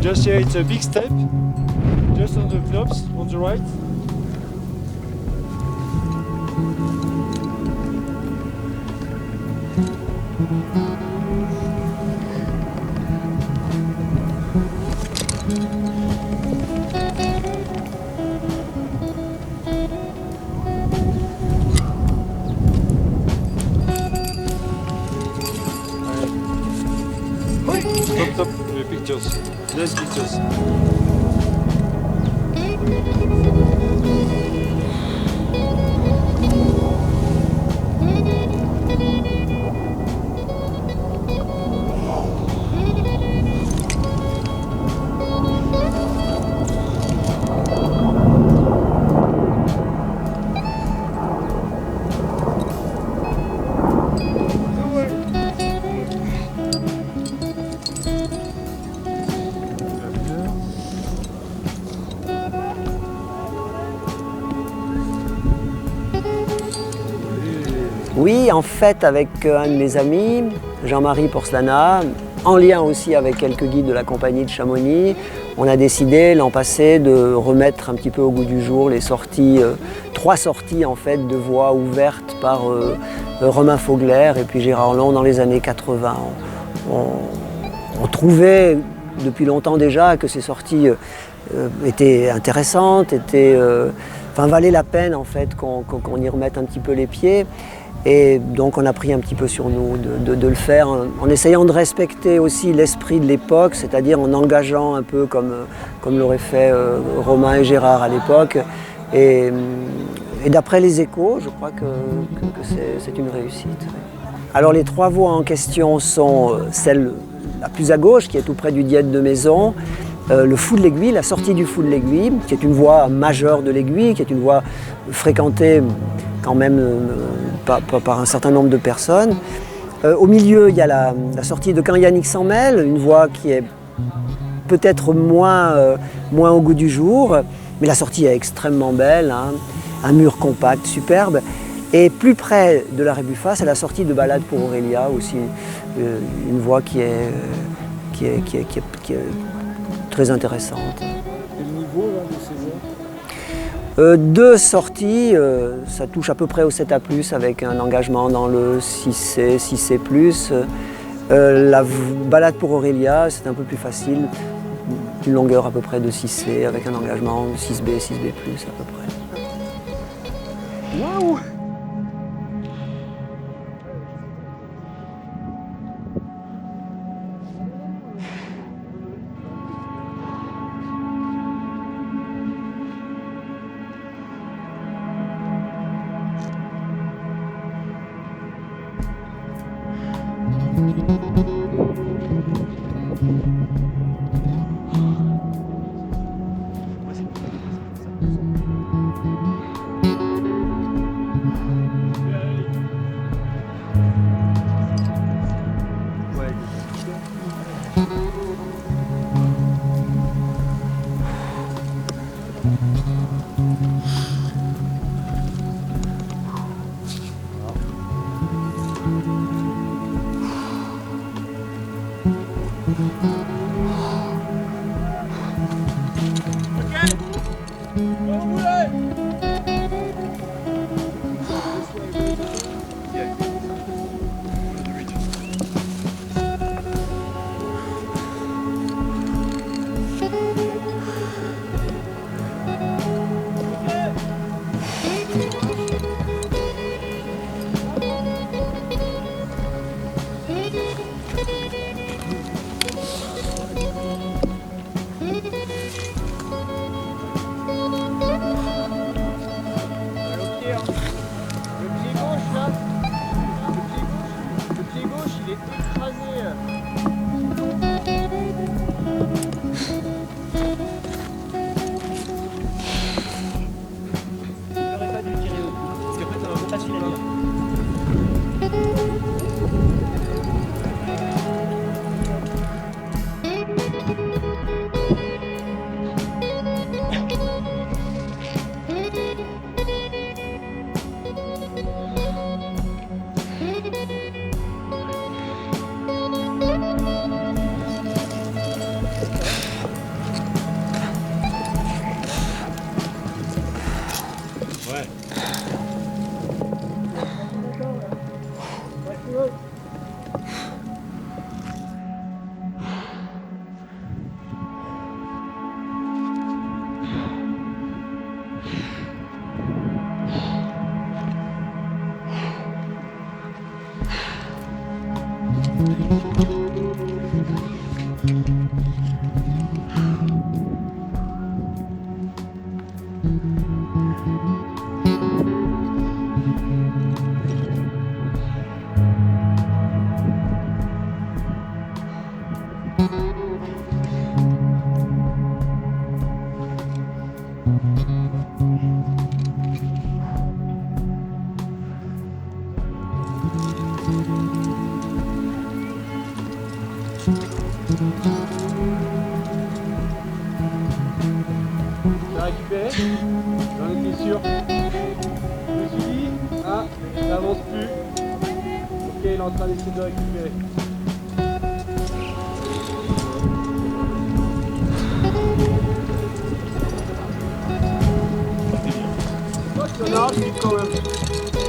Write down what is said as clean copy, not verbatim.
Just here, it's a big step, just on the knobs on the right. Stop, stop, the pictures. Less pictures. Oui, en fait, avec un de mes amis, Jean-Marie Porcelana, en lien aussi avec quelques guides de la compagnie de Chamonix, on a décidé l'an passé de remettre un petit peu au goût du jour les sorties, 3 sorties en fait de voies ouvertes par Romain Faugler et puis Gérard Long dans les années 80. On trouvait depuis longtemps déjà que ces sorties étaient intéressantes, valaient la peine en fait qu'on y remette un petit peu les pieds. Et donc on a pris un petit peu sur nous de le faire en essayant de respecter aussi l'esprit de l'époque, c'est-à-dire en engageant un peu comme l'auraient fait Romain et Gérard à l'époque. Et d'après les échos, je crois que c'est une réussite. Alors les 3 voies en question sont celle la plus à gauche, qui est tout près du Diète de Maison, le Fou de l'Aiguille, la sortie du Fou de l'Aiguille, qui est une voie majeure de l'Aiguille, qui est une voie fréquentée quand même par un certain nombre de personnes. Au milieu, il y a la sortie de Canyanix-en-Mel, une voie qui est peut-être moins au goût du jour, mais la sortie est extrêmement belle, hein, un mur compact, superbe. Et plus près de la Rébuffa, c'est la sortie de Balade pour Aurélia, aussi une voie qui est très intéressante. Et le niveau là, de ces voies 2 sorties, ça touche à peu près au 7A+, avec un engagement dans le 6C, 6C+. La Balade pour Aurélia, c'est un peu plus facile, une longueur à peu près de 6C, avec un engagement 6B, 6B+, à peu près. Waouh! T'as récupéré? J'en étais sûr. Je me suis dit, ah, ça n'avance plus. Ok, il est en train d'essayer de récupérer. Toi, tu en as un, quand même.